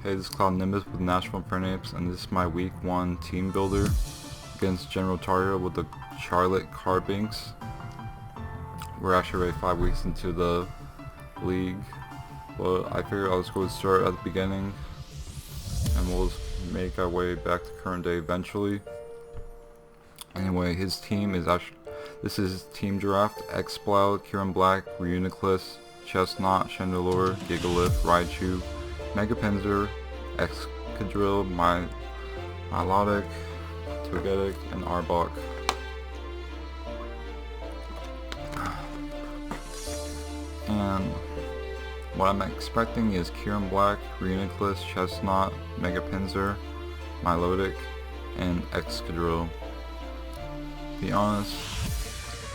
Hey, this is Cloud Nimbus with Nashville Infernape, and this is my week 1 team builder against General Tarheel with the Charlotte Carbinks. We're actually already 5 weeks into the league, but I figured I'll just go start at the beginning and we'll just make our way back to current day eventually. Anyway, his team is actually, this is his team draft: X-Bloud, Kieran Black, Reuniclus, Chestnut, Chandelure, Gigalith, Raichu, Megapinzer, Excadrill, Milotic, Togetic, and Arbok. And what I'm expecting is Kieran Black, Reuniclus, Chestnut, Megapinzer, Milotic, and Excadrill. To be honest,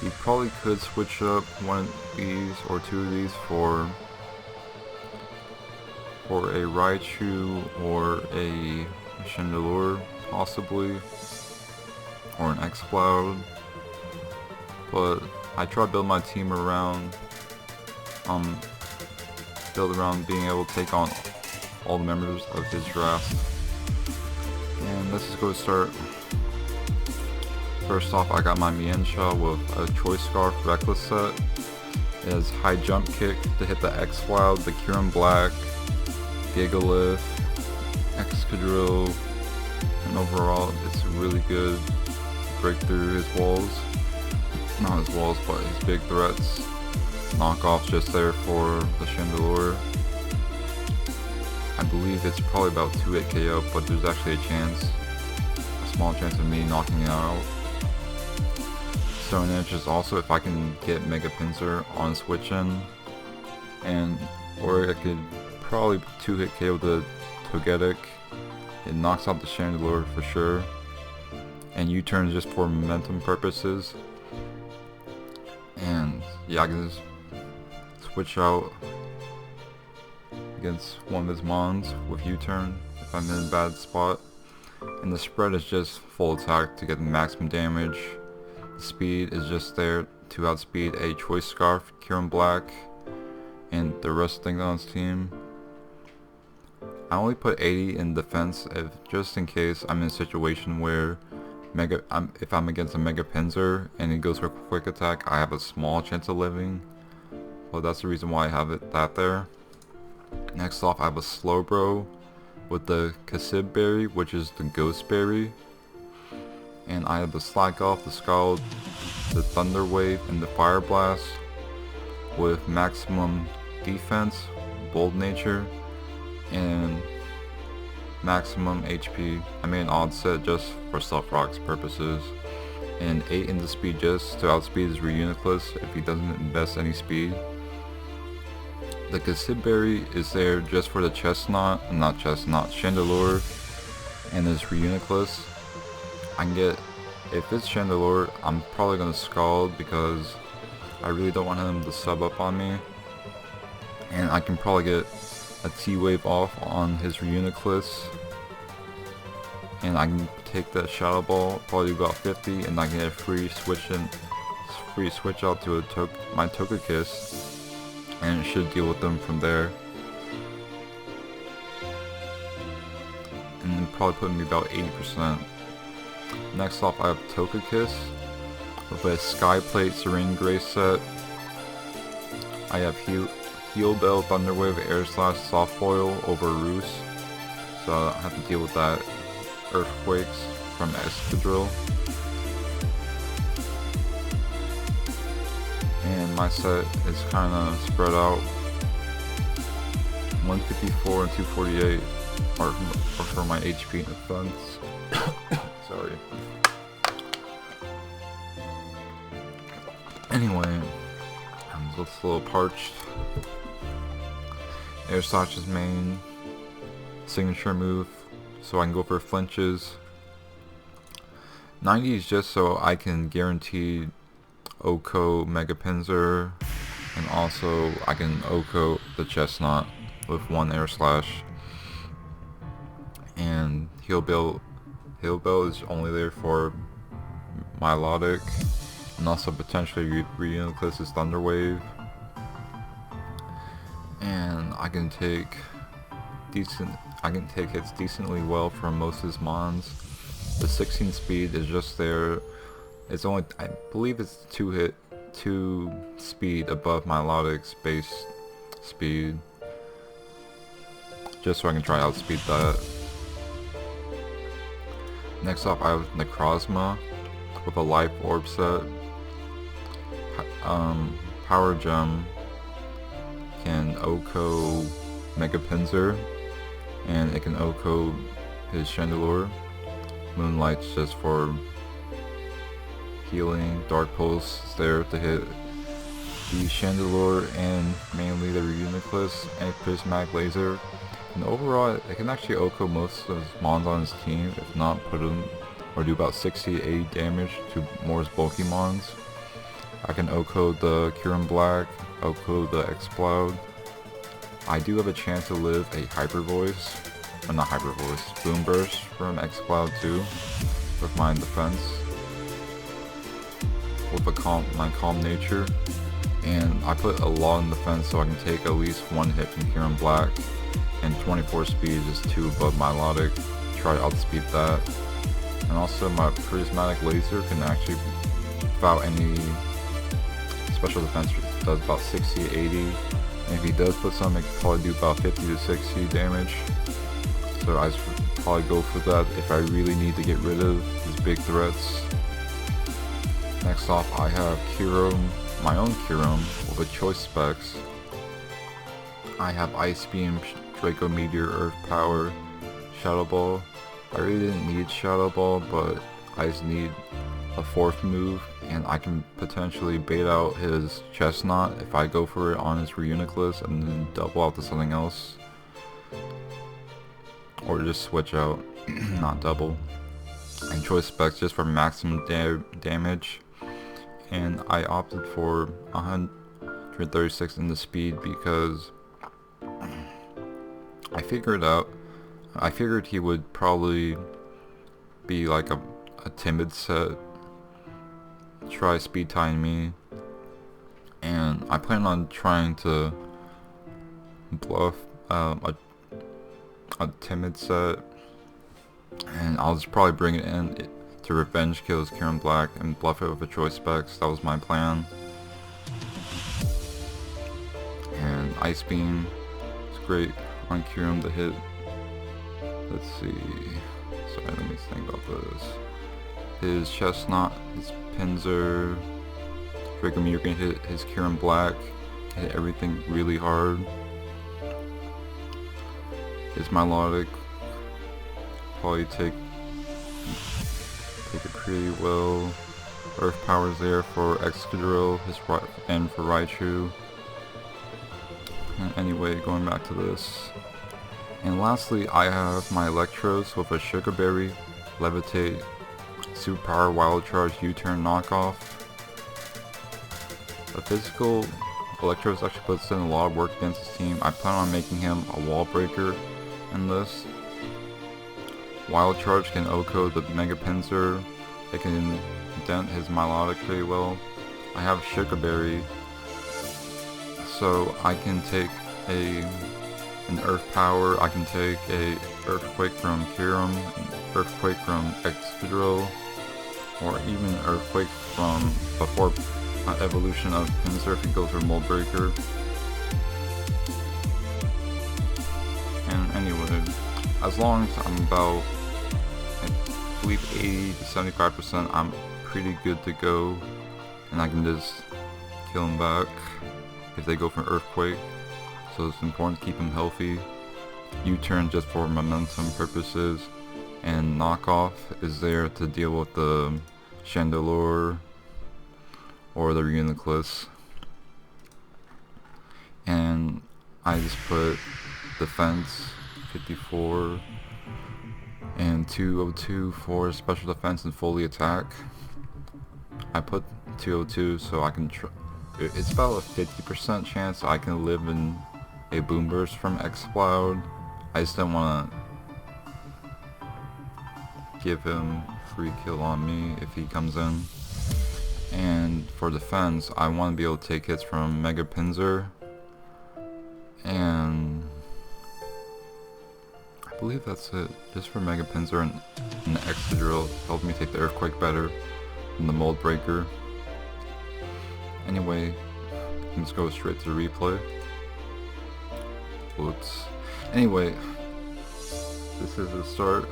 you probably could switch up one of these or two of these for a Raichu or a Chandelure possibly, or an X-Bloud, but I try to build my team around being able to take on all the members of his draft. And let's just go start. First off, I got my Mienshao with a Choice Scarf Reckless set. It has high jump kick to hit the X-Bloud, the Kieran Black, Gigalith, Excadrill, and overall it's really good to break through his walls. Not his walls, but his big threats. Knockoffs just there for the Chandelure. I believe it's probably about 2-hit KO, but there's actually a small chance of me knocking it out. So and it's just also if I can get Megapinzer on switch in, or I could probably 2-hit KO the Togetic. It knocks out the Chandelure for sure, and U-turns just for momentum purposes. And yeah, I can just switch out against one of his mons with U-turn if I'm in a bad spot. And the spread is just full attack to get the maximum damage. The speed is just there to outspeed a Choice Scarf, Kieran Black, and the rest of the things on his team. I only put 80 in defense just in case I'm in a situation where if I'm against a Megapinzer and he goes for a quick attack, I have a small chance of living. Well, that's the reason why I have that there. Next off, I have a Slowbro with the Cassib Berry, which is the Ghost Berry. And I have the Slack Off, the Scald, the Thunder Wave, and the Fire Blast with maximum defense, bold nature, and maximum HP. I made an odd set just for Stealth Rock's purposes, and 8 into speed just to outspeed his Reuniclus if he doesn't invest any speed. The Cassib Berry is there just for the Chandelure and his Reuniclus. I can get, if it's Chandelure, I'm probably going to Scald because I really don't want him to sub up on me, and I can probably get a T-Wave off on his Reuniclus, and I can take that Shadow Ball, probably about 50, and I can get a free switch out to my Togekiss, and it should deal with them from there, and then probably put me about 80%. Next off, I have Togekiss with a Skyplate Serene Grace set. I have Heal Bell, Thunder Wave, Air Slash, Soft Boil over Roost, so I don't have to deal with that Earthquakes from Excadrill. And my set is kind of spread out. 154 and 248 are for my HP and defense. Sorry. Anyway, I'm just a little parched. Air Slash's main signature move, so I can go for flinches. 90 is just so I can guarantee Oko Megapinzer, and also I can Oko the Chestnut with 1 Air Slash. And Heal Bell is only there for Milotic, and also potentially Reuniclus' Thunder Wave. And I can take decent I can take hits decently well from most of his mons. The 16 speed is just there. It's only, I believe it's 2 speed above my Melodic's base speed. Just so I can try to outspeed that. Next up I have Necrozma with a life orb set. Power Gem can OHKO Mega Pinsir, and it can OHKO his Chandelure. Moonlight's just for healing. Dark Pulse is there to hit the Chandelure and mainly the Reuniclus and Prismatic Laser. And overall, it can actually OHKO most of his mons on his team, if not put him or do about 60 to 80 damage to more his bulky mons. I can OHKO the Kyurem Black, OHKO the Exploud. I do have a chance to live a Hyper Voice, or not Hyper Voice, Boom Burst from Exploud too, with my defense, with my calm nature. And I put a lot in defense so I can take at least one hit from Kyurem Black, and 24 speed is 2 above my Melodic, try to outspeed that. And also my Prismatic Laser can actually, without any special defense, does about 60 to 80, and if he does put some, it can probably do about 50 to 60 damage. So I probably go for that if I really need to get rid of these big threats. Next off I have Kyurem, my own Kyurem with a choice specs. I have Ice Beam, Draco Meteor, Earth Power, Shadow Ball. I really didn't need Shadow Ball, but I just need a 4th move, and I can potentially bait out his Chestnut if I go for it on his Reuniclus and then double out to something else. Or just switch out, not double. And choice specs just for maximum damage. And I opted for 136 in the speed because I figured he would probably be like a timid set, try speed tying me, and I plan on trying to bluff a timid set, and I'll just probably bring it in to revenge kill his Kyurem Black and bluff it with a choice specs. That was my plan. And Ice Beam is great on Kyurem to hit. Let's see. Sorry, let me think about this. His Chestnut, his Pinsir, Draco Meteor can hit his Kyurem Black, hit everything really hard. His Melodic probably take it pretty well. Earth Power's there for Excadrill, and for Raichu. And anyway, going back to this. And lastly, I have my Electros with a Sugar Berry, Levitate, Superpower, Wild Charge, U-Turn, Knockoff. The physical Electros actually puts in a lot of work against his team. I plan on making him a wall breaker in this. Wild Charge can OHKO the Mega Pinsir. It can dent his Melodic pretty well. I have Sugar Berry, so I can take an Earth Power. I can take a Earthquake from Kyurem, Earthquake from Excadrill, or even Earthquake from before evolution of Pinsir if he goes for Mold Breaker. And anyway, as long as I'm about, I believe 80 to 75%, I'm pretty good to go, and I can just kill him back if they go for an Earthquake. So it's important to keep him healthy. U-turn just for momentum purposes, and Knockoff is there to deal with the Chandelure or the Reuniclus. And I just put defense 54 and 202 for special defense and fully attack. I put 202 so I can it's about a 50% chance I can live in a Boom Burst from Exploud. I just don't want to give him free kill on me if he comes in. And for defense, I want to be able to take hits from Mega Pinsir. And I believe that's it. Just for Mega Pincer and the Excadrill helped me take the Earthquake better than the Mold Breaker. Anyway, let's go straight to the replay. Whoops. Anyway, this is the start.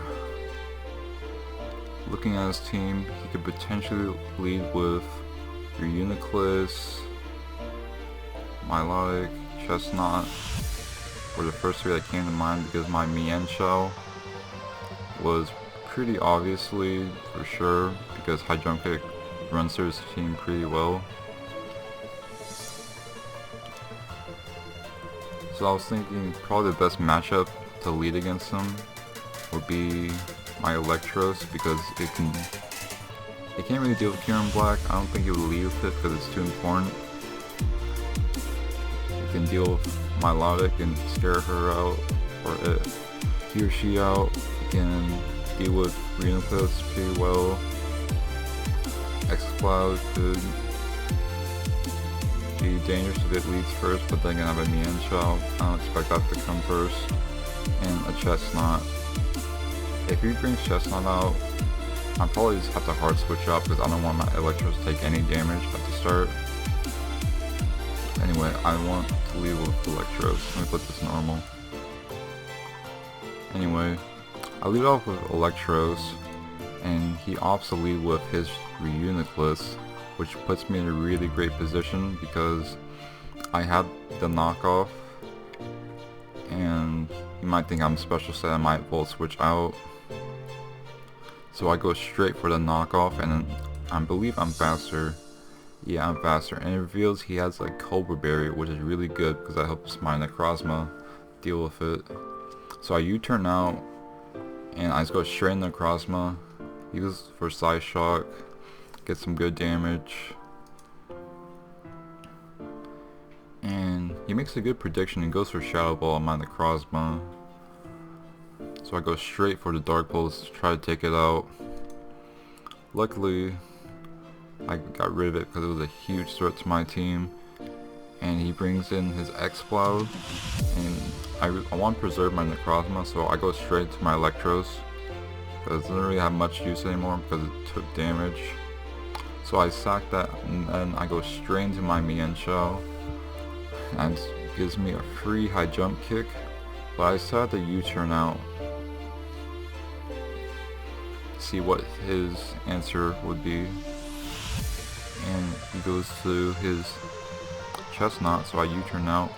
Looking at his team, he could potentially lead with your Uniclus, Milotic, Chestnut were the first three that came to mind because my Mienshao was pretty obviously for sure because High Jump Kick runs through his team pretty well. So I was thinking probably the best matchup to lead against him would be my Electros because it can't really deal with Kieran Black. I don't think it would lead with it because it's too important. It can deal with Milotic and scare her out, or he or she out. It can deal with Uniclus pretty well. X-Cloud could be dangerous if it leads first, but then gonna have a Mienshao. I don't expect that to come first. And a Chestnut. If he brings Chestnut out, I'll probably just have to hard switch up because I don't want my Electros to take any damage at the start. Anyway, I want to lead with Electros. Let me put this normal. Anyway, I lead off with Electros, and he opts to lead with his Uniclus, which puts me in a really great position because I have the knockoff, and you might think I'm special set, I might Volt Switch out. So I go straight for the knockoff, and I believe I'm faster. Yeah, I'm faster, and it reveals he has like Cobra Berry, which is really good because that helps my Necrozma deal with it. So I U-turn out, and I just go straight in Necrozma, use for Side Shock, get some good damage, and he makes a good prediction and goes for Shadow Ball on my Necrozma. So I go straight for the Dark Pulse to try to take it out. Luckily, I got rid of it because it was a huge threat to my team. And he brings in his X-Cloud, and I want to preserve my Necrozma, so I go straight to my Electros because it doesn't really have much use anymore because it took damage. So I sack that, and then I go straight into my Mienshao, and it gives me a free High Jump Kick, but I decided to U-turn out. See what his answer would be, and he goes to his Chestnut, so I U-turn out.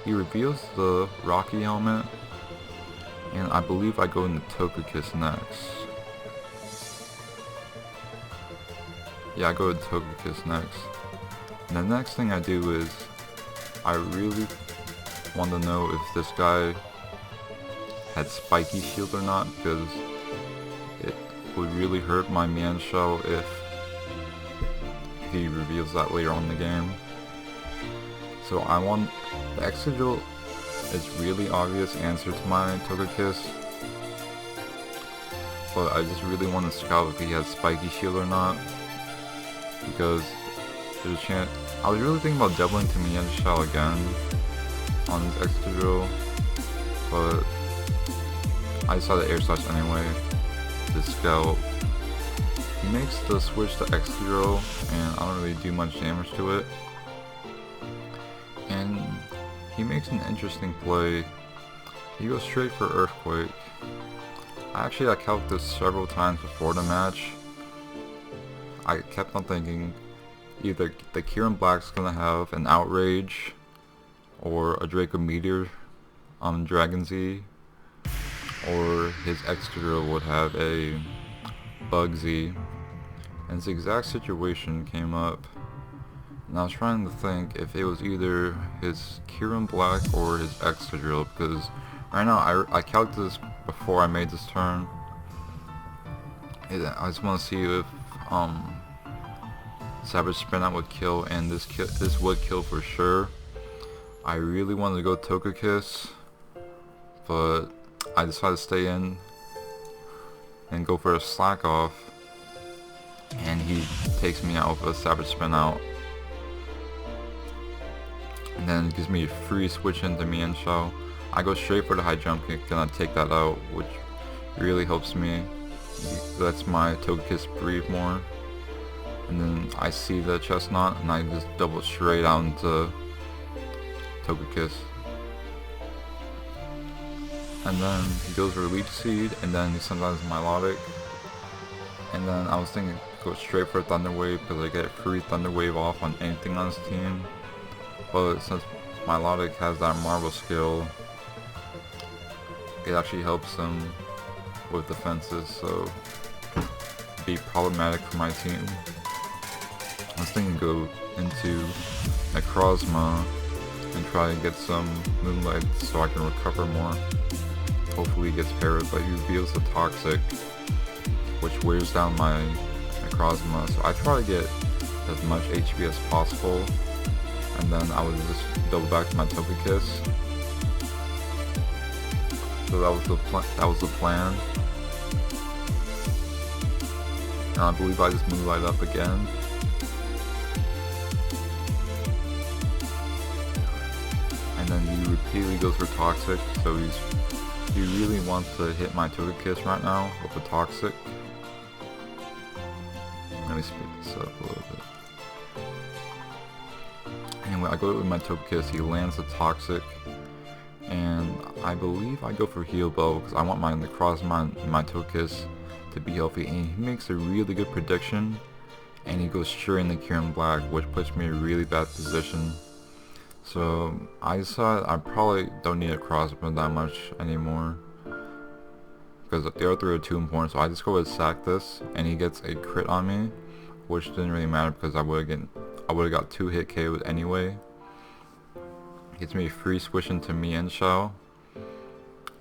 He reveals the Rocky helmet, and I believe I go into Togekiss next. Yeah, I go to Togekiss next. And the next thing I do is I really want to know if this guy had Spiky Shield or not, because it would really hurt my Mienshao if he reveals that later on in the game. So I want the Excadrill is really obvious answer to my Togekiss, but I just really want to scout if he has Spiky Shield or not, because there's a chance. I was really thinking about doubling to Mienshao again on his Excadrill, but I decided to Air Slash anyway to scout. He makes the switch to Excadrill, and I don't really do much damage to it. And he makes an interesting play. He goes straight for Earthquake. I calculated this several times before the match. I kept on thinking either the Kieran Black's gonna have an Outrage or a Draco Meteor on Dragon Z, or his Excadrill would have a Bugsy. And this exact situation came up, and I was trying to think if it was either his Kieran Black or his Excadrill, because right now I calculated this before I made this turn. I just want to see if Savage Spin Out would kill, and this would kill for sure. I really wanted to go Togekiss, but I decided to stay in and go for a Slack Off, and he takes me out with a Savage Spin Out, and then gives me a free switch into Mienshao. I go straight for the high jump kick, then I take that out, which really helps me. Lets my Togekiss breathe more. And then I see the chestnut and I just double straight out into Togekiss. And then he goes for Leech Seed, and then he sometimes Milotic. And then I was thinking go straight for Thunder Wave because I get free Thunder Wave off on anything on his team. But since Milotic has that Marble skill, it actually helps him with defenses, so it'd be problematic for my team. I was thinking go into Necrozma and try and get some Moonlight so I can recover more. Hopefully he gets parried, but he reveals the Toxic, which wears down my Necrozma, so I try to get as much HP as possible, and then I would just double back to my Togekiss. So that was the plan. And I believe I just Moonlight up again. And then he repeatedly goes for Toxic, so he really wants to hit my Togekiss right now with a Toxic. Let me speed this up a little bit. Anyway, I go with my Togekiss, he lands a Toxic, and I believe I go for Heal Bell because I want my Necrozma and my Togekiss to be healthy, and he makes a really good prediction, and he goes straight into Kieran Black, which puts me in a really bad position. So I decided I probably don't need a Necrozma that much anymore because the other three are too important, so I just go with Sack this, and he gets a crit on me, which didn't really matter because I would have got 2 hit KO'd anyway. Gets me free switch into Mian Shao,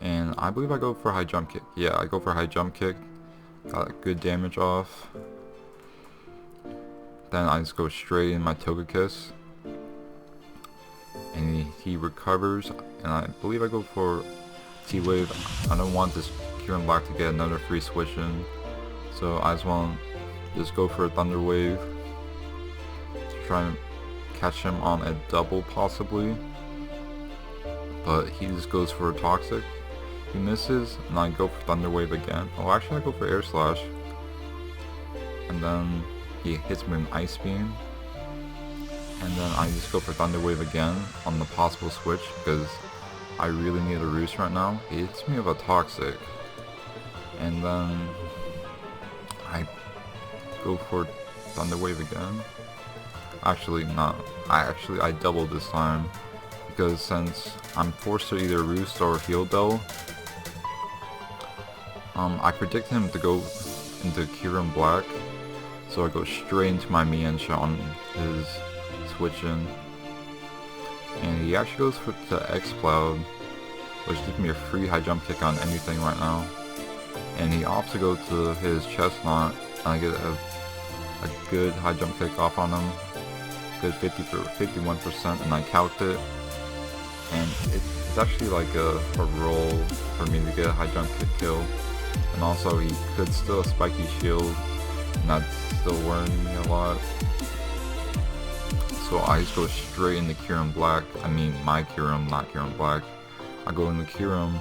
and I believe I go for high jump kick. Yeah, I go for high jump kick. Got good damage off. Then I just go straight in my Togekiss, and he recovers, and I believe I go for T-Wave. I don't want this Kieran Black to get another free switch in, so I just want to just go for a Thunder Wave to try and catch him on a double possibly. But he just goes for a Toxic. He misses, and I go for Thunder Wave again. Oh, actually I go for Air Slash. And then he hits me with an Ice Beam. And then I just go for Thunder Wave again on the possible switch because I really need a Roost right now. He hits me with a Toxic. And then I go for Thunder Wave again. Actually not. I doubled this time. Because since I'm forced to either Roost or Heal Bell, I predict him to go into Kieran Black, so I go straight into my Mian Shao on his switch in, and he actually goes for the X-Cloud, which gives me a free high jump kick on anything right now, and he opts to go to his Chestnut, and I get a good high jump kick off on him, good 51%, and I calced it. And it's actually like a roll for me to get a high jump kick kill. And also he could still spiky shield, and that's still worrying me a lot. So I just go straight into Kieran Black. I mean my Kieran, not Kieran Black. I go into Kieran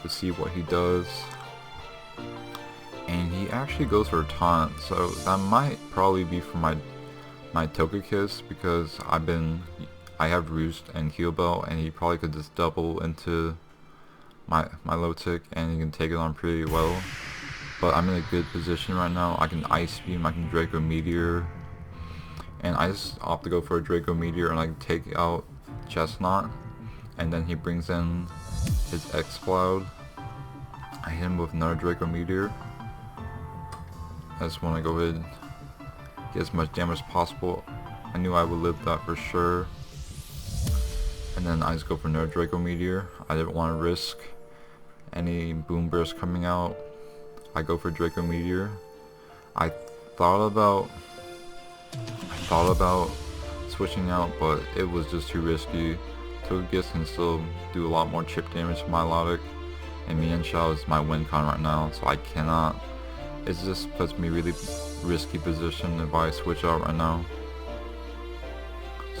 to see what he does. And he actually goes for a taunt, so that might probably be for my Togekiss because I have Roost and Heal Bell, and he probably could just double into my low tick and he can take it on pretty well. But I'm in a good position right now. I can Ice Beam, I can Draco Meteor, and I just opt to go for a Draco Meteor and I can take out Chestnut, and then he brings in his X-Cloud. I hit him with another Draco Meteor. I just want to go ahead and get as much damage as possible. I knew I would live that for sure. And then I just go for another Draco Meteor. I didn't want to risk any Boom Burst coming out. I go for Draco Meteor. I thought about switching out, but it was just too risky. Togekiss can still do a lot more chip damage to Milotic, and Mian Shao is my win con right now, so I cannot. It just puts me really risky position if I switch out right now.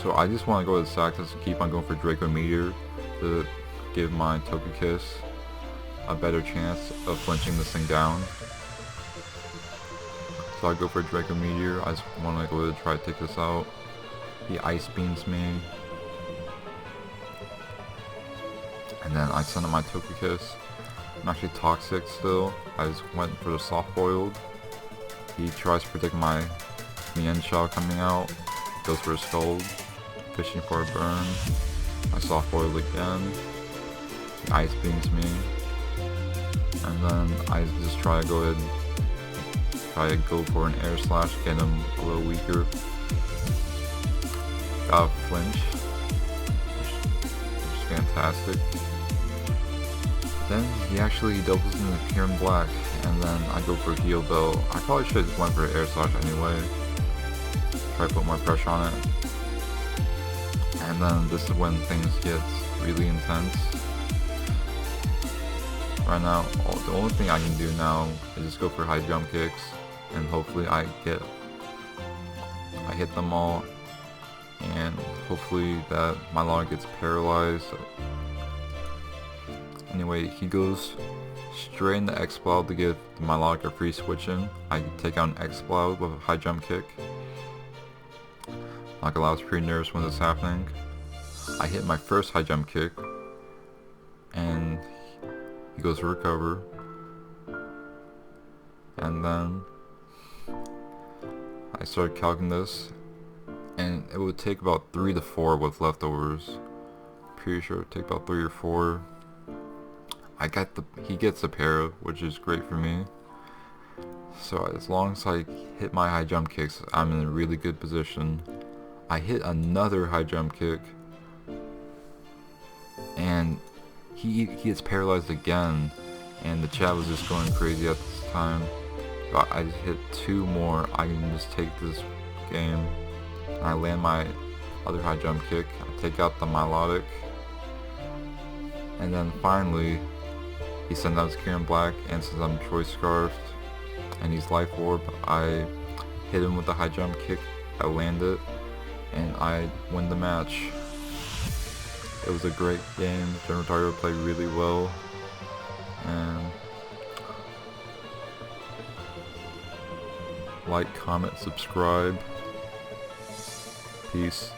So I just want to go with Sack to keep on going for Draco Meteor to give my Togekiss a better chance of flinching this thing down. So I go for Draco Meteor. I just want to go to try to take this out. He Ice Beams me. And then I send out my Togekiss. I'm actually toxic still. I just went for the soft boiled. He tries to predict my Mien Shell coming out. Goes for a Scald. Fishing for a burn. I soft boiled again. He Ice Beams me. And then I just try to go ahead and try to go for an Air Slash, get him a little weaker. Got a flinch, which is fantastic. Then he actually doubles into Pure and Black, and then I go for Heal Bell. I probably should have just went for Air Slash anyway. Try to put more pressure on it. And then this is when things get really intense. Right now, the only thing I can do now is just go for high jump kicks, and hopefully I hit them all, and hopefully that my Log gets paralyzed. Anyway, he goes straight into X-Cloud to give my Log a free switch in. I take out an X-Cloud with a high jump kick. Not gonna lie, I was pretty nervous when this was happening. I hit my first high jump kick, and he goes to recover. And then I started calculating this, and it would take about 3 to 4 with leftovers. Pretty sure it would take about 3 or 4. He gets a para, which is great for me. So as long as I hit my high jump kicks, I'm in a really good position. I hit another high jump kick, and he gets paralyzed again, and the chat was just going crazy at this time. But I just hit 2 more. I can just take this game. And I land my other high jump kick. I take out the Milotic, and then finally he sends out his Kieran Black, and since I'm Choice Scarfed and he's Life Orb, I hit him with the high jump kick. I land it, and I win the match. It was a great game. General Tarheel played really well, and like, comment, subscribe. Peace.